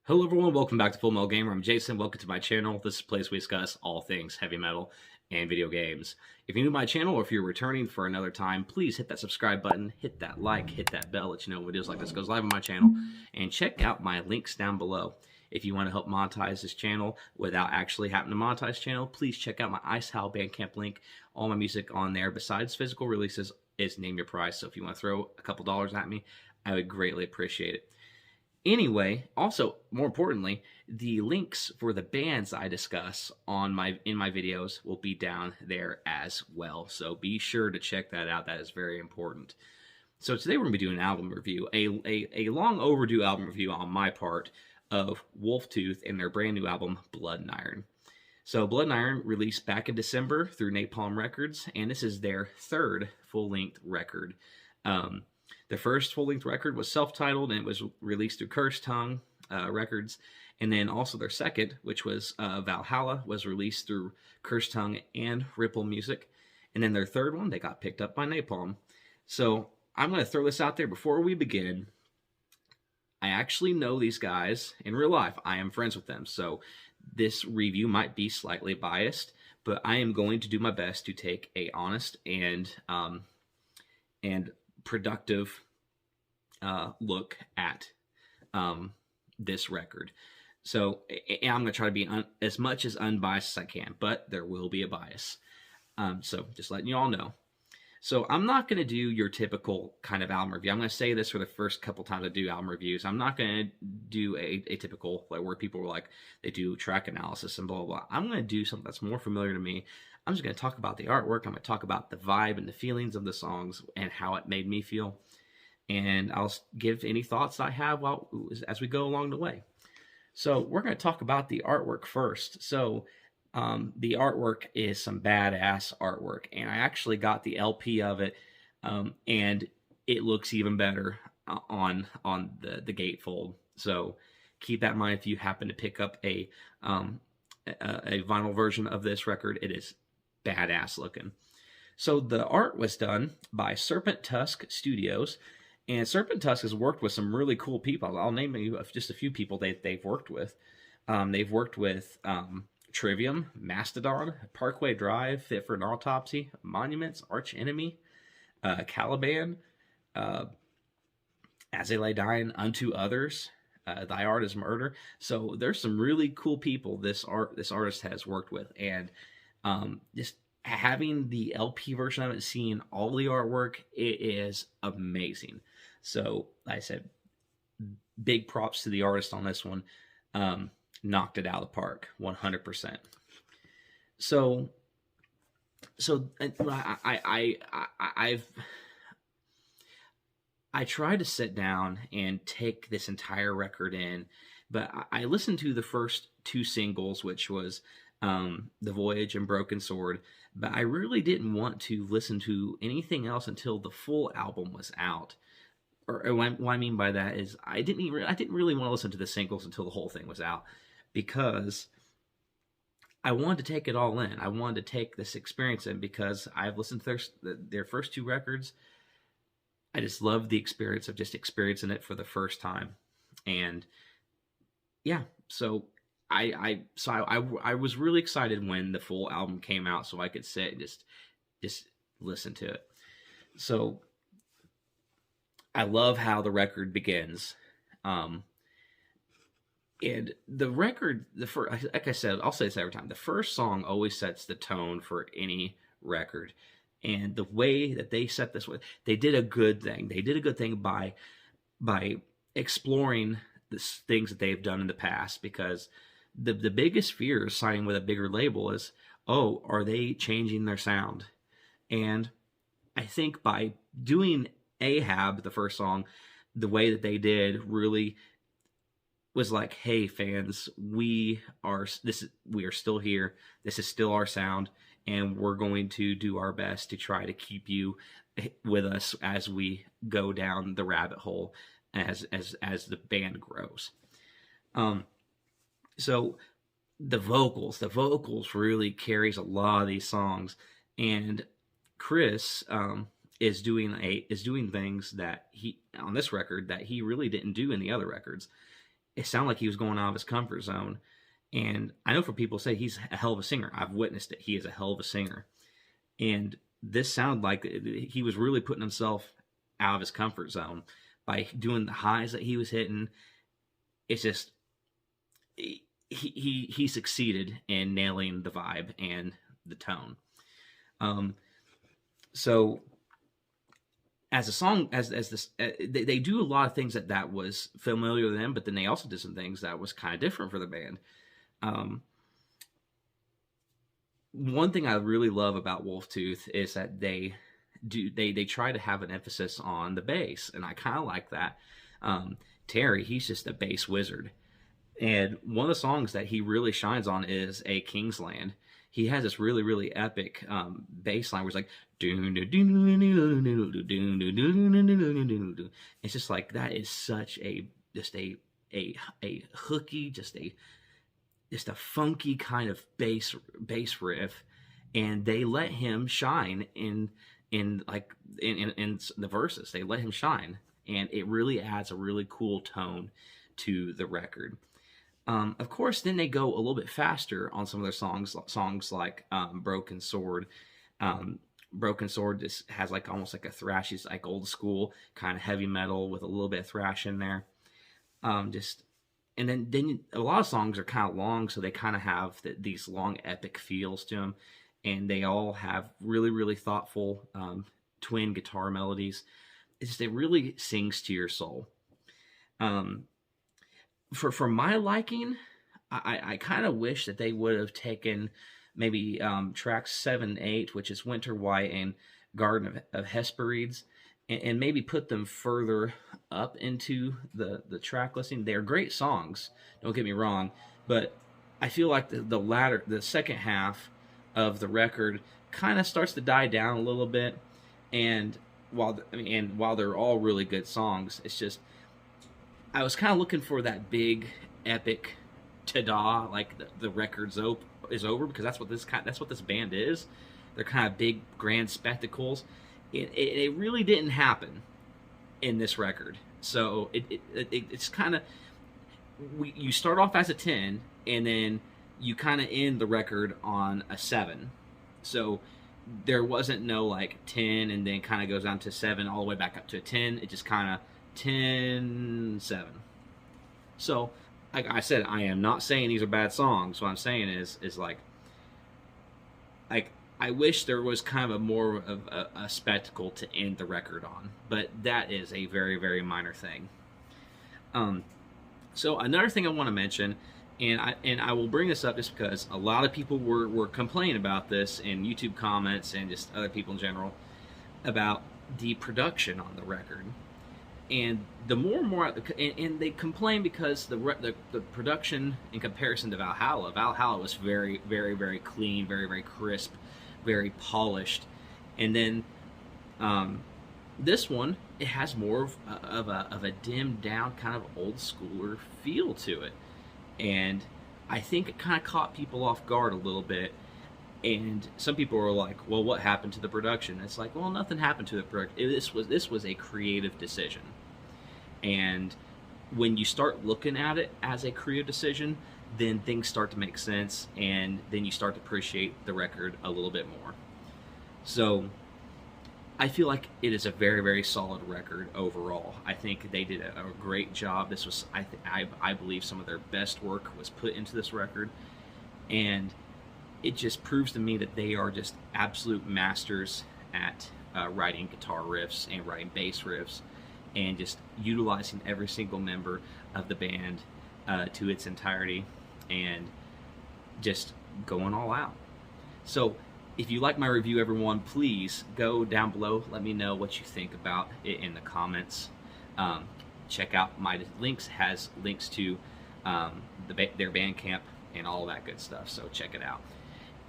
Hello everyone, welcome back to Full Metal Gamer. I'm Jason. Welcome to my channel. This is a place we discuss all things heavy metal and video games. If you're new to my channel or if you're returning for another time, please hit that subscribe button, hit that like, hit that bell, let you know when videos like this goes live on my channel, and check out my links down below. If you want to help monetize this channel without actually having to monetize the channel, please check out my Icehowl Bandcamp link. All my music on there, besides physical releases, is Name Your Price. So if you want to throw a couple dollars at me, I would greatly appreciate it. Anyway, also, more importantly, the links for the bands I discuss in my videos will be down there as well. So be sure to check that out. That is very important. So today we're going to be doing an album review, a long overdue album review on my part of Wolftooth and their brand new album, Blood and Iron. So Blood and Iron released back in December through Napalm Records, and this is their third full-length record. The first full-length record was self-titled, and it was released through Cursed Tongue Records. And then also their second, which was Valhalla, was released through Cursed Tongue and Ripple Music. And then their third one, they got picked up by Napalm. So I'm going to throw this out there before we begin. I actually know these guys in real life. I am friends with them. So this review might be slightly biased, but I am going to do my best to take a honest and productive look at this record. So I'm going to try to be as much as unbiased as I can, but there will be a bias. So just letting you all know. So I'm not going to do your typical kind of album review. I'm going to say this for the first couple times I do album reviews. I'm not going to do a typical, like, where people were like, they do track analysis and blah, blah, blah. I'm going to do something that's more familiar to me. I'm just going to talk about the artwork. I'm going to talk about the vibe and the feelings of the songs and how it made me feel. And I'll give any thoughts I have as we go along the way. So we're going to talk about the artwork first. So the artwork is some badass artwork. And I actually got the LP of it, and it looks even better on the gatefold. So keep that in mind if you happen to pick up a vinyl version of this record. It is badass looking. So the art was done by Serpent Tusk Studios, and Serpent Tusk has worked with some really cool people. I'll name you just a few people they've worked with. They've worked with Trivium, Mastodon, Parkway Drive, Fit for an Autopsy, Monuments, Arch Enemy, Caliban, As They Lay Dying, Unto Others, Thy Art Is Murder. So there's some really cool people this artist has worked with, and just having the LP version of it, seeing all the artwork, it is amazing. So like I said, big props to the artist on this one. Knocked it out of the park, 100%. So I tried to sit down and take this entire record in, but I listened to the first two singles, which was The Voyage and Broken Sword, but I really didn't want to listen to anything else until the full album was out. Or what I mean by that is I didn't really want to listen to the singles until the whole thing was out, because I wanted to take it all in. I wanted to take this experience in, because I've listened to their first two records. I just love the experience of just experiencing it for the first time. And yeah, so I was really excited when the full album came out, so I could sit and just listen to it. So I love how the record begins. And the record, like I said, I'll say this every time, the first song always sets the tone for any record. And the way that they set this, they did a good thing. They did a good thing by exploring the things that they've done in the past, because the biggest fear of signing with a bigger label is, oh, are they changing their sound? And I think by doing Ahab, the first song, the way that they did really was like, hey fans, we are still here. This is still our sound, and we're going to do our best to try to keep you with us as we go down the rabbit hole as the band grows. So the vocals really carries a lot of these songs, and Chris is doing things that he on this record that he really didn't do in the other records. it sounded like he was going out of his comfort zone. And I know for people say he's a hell of a singer. I've witnessed it. He is a hell of a singer. And this sounded like he was really putting himself out of his comfort zone by doing the highs that he was hitting. It's just he succeeded in nailing the vibe and the tone. So as a song, as this, they do a lot of things that was familiar to them, but then they also did some things that was kind of different for the band. One thing I really love about Wolftooth is that they try to have an emphasis on the bass, and I kind of like that. Terry, he's just a bass wizard, and one of the songs that he really shines on is A King's Land. He has this really, really epic bass line where it's like, it's just like, that is such a hooky, just a funky kind of bass riff, and they let him shine in the verses. They let him shine, and it really adds a really cool tone to the record. Of course, then they go a little bit faster on some of their songs like Broken Sword. Broken Sword just has like almost like a thrash, it's like old school kind of heavy metal with a little bit of thrash in there. And then a lot of songs are kind of long, so they kind of have these long epic feels to them, and they all have really, really thoughtful twin guitar melodies. It really sings to your soul. For my liking, I kind of wish that they would have taken maybe tracks 7 and 8, which is Winter White and Garden of Hesperides, and maybe put them further up into the track listing. They're great songs, don't get me wrong, but I feel like the second half of the record kind of starts to die down a little bit. And while they're all really good songs, it's just, I was kind of looking for that big epic ta-da, like the record's is over, because that's what this band is. They're kind of big grand spectacles. It really didn't happen in this record. So it's kind of, you start off as a 10, and then you kind of end the record on a 7. So there wasn't no like 10 and then kind of goes down to 7 all the way back up to a 10. It just kind of 10, 7. So like I said, I am not saying these are bad songs. What I'm saying is like I wish there was kind of a more of a spectacle to end the record on, but that is a very, very minor thing. So another thing I want to mention, and I will bring this up just because a lot of people were complaining about this in YouTube comments and just other people in general about the production on the record. And the more and more, and they complain because the production in comparison to Valhalla was very, very, very clean, very, very crisp, very polished. And then this one, it has more of a dimmed down kind of old schooler feel to it. And I think it kind of caught people off guard a little bit. And some people were like, well, what happened to the production? It's like, well, nothing happened to the production. This was a creative decision. And when you start looking at it as a creative decision, then things start to make sense, and then you start to appreciate the record a little bit more. So I feel like it is a very, very solid record overall. I think they did a great job. This was, I believe, some of their best work was put into this record, and it just proves to me that they are just absolute masters at writing guitar riffs and writing bass riffs, and just utilizing every single member of the band to its entirety, and just going all out. So if you like my review, everyone, please go down below. Let me know what you think about it in the comments. Check out my links. Has links to their Bandcamp and all that good stuff, so check it out.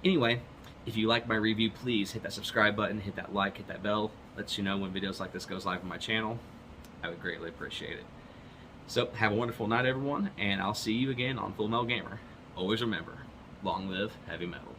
Anyway, if you like my review, please hit that subscribe button, hit that like, hit that bell. Lets you know when videos like this goes live on my channel. I would greatly appreciate it. So have a wonderful night, everyone, and I'll see you again on Full Metal Gamer. Always remember, long live heavy metal.